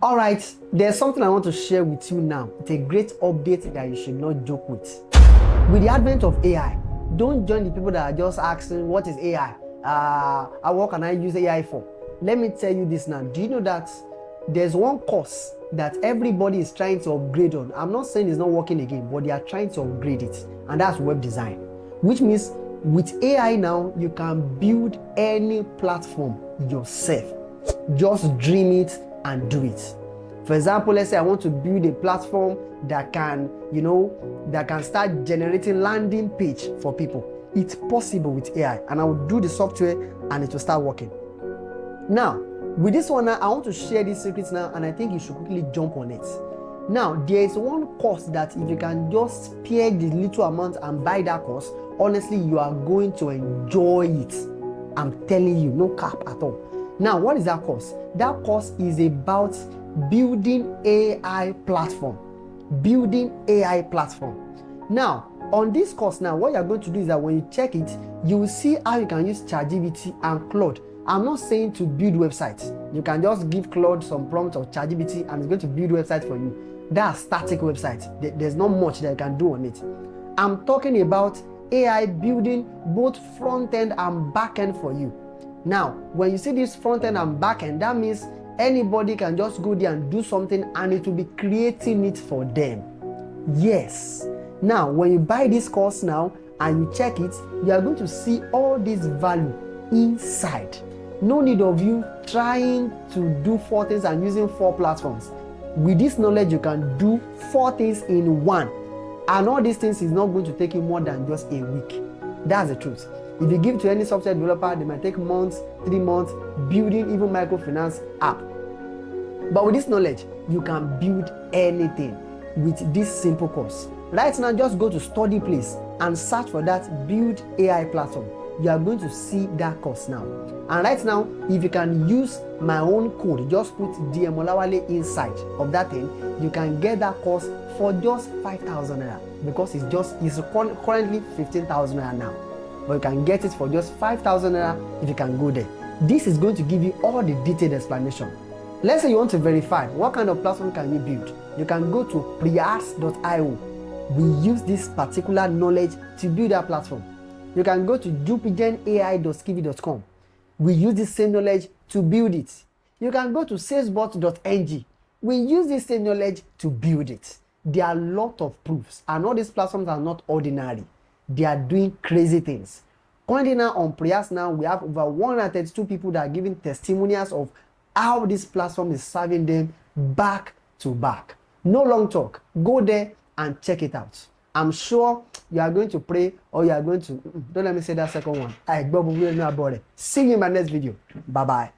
All right, there's something I want to share with you now. It's a great update that you should not joke with. With the advent of AI, don't join the people that are just asking, what is AI? What can I use AI for? Let me tell you this now. Do you know that there's one course that everybody is trying to upgrade on? I'm not saying it's not working again, but they are trying to upgrade it, and that's web design. Which means with AI now, you can build any platform yourself. Just dream it and do it. For example, let's say I want to build a platform that can, that can start generating landing page for people. It's possible with AI, and I will do the software and it will start working. Now, with this one, I want to share these secrets now, and I think you should quickly jump on it. Now, there is one course that if you can just spare the little amount and buy that course, honestly, you are going to enjoy it. I'm telling you, no cap at all. Now, what is that course? That course is about building AI platform. Building AI platform. Now, on this course now, what you're going to do is that when you check it, you will see how you can use ChatGPT and Claude. I'm not saying to build websites. You can just give Claude some prompts or ChatGPT and it's going to build websites for you. That's static websites. There's not much that you can do on it. I'm talking about AI building both front end and back end for you. Now, when you see this front end and back end, that means anybody can just go there and do something and it will be creating it for them. Yes. Now, when you buy this course now and you check it, you are going to see all this value inside. No need of you trying to do 4 things and using 4 platforms. With this knowledge, you can do 4 things in one. And all these things is not going to take you more than just a week. That's the truth. If you give to any software developer, they might take months, 3 months, building even microfinance app. But with this knowledge, you can build anything with this simple course. Right now, just go to Study Place and search for that Build AI platform. You are going to see that course now. And right now, if you can use my own code, just put DM Olawale inside of that thing, you can get that course for just 5,000 naira, because it's currently 15,000 naira now. But you can get it for just 5,000 naira if you can go there. This is going to give you all the detailed explanation. Let's say you want to verify what kind of platform can you build. You can go to prearts.io. We use this particular knowledge to build our platform. You can go to jupigenai.skivi.com. We use the same knowledge to build it. You can go to salesbot.ng. We use the same knowledge to build it. There are a lot of proofs, and all these platforms are not ordinary. They are doing crazy things. Currently now on Prearts now, we have over 132 people that are giving testimonials of how this platform is serving them back to back. No long talk. Go there and check it out. I'm sure you are going to pray, or you are going to, don't let me say that second one. See you in my next video. Bye-bye.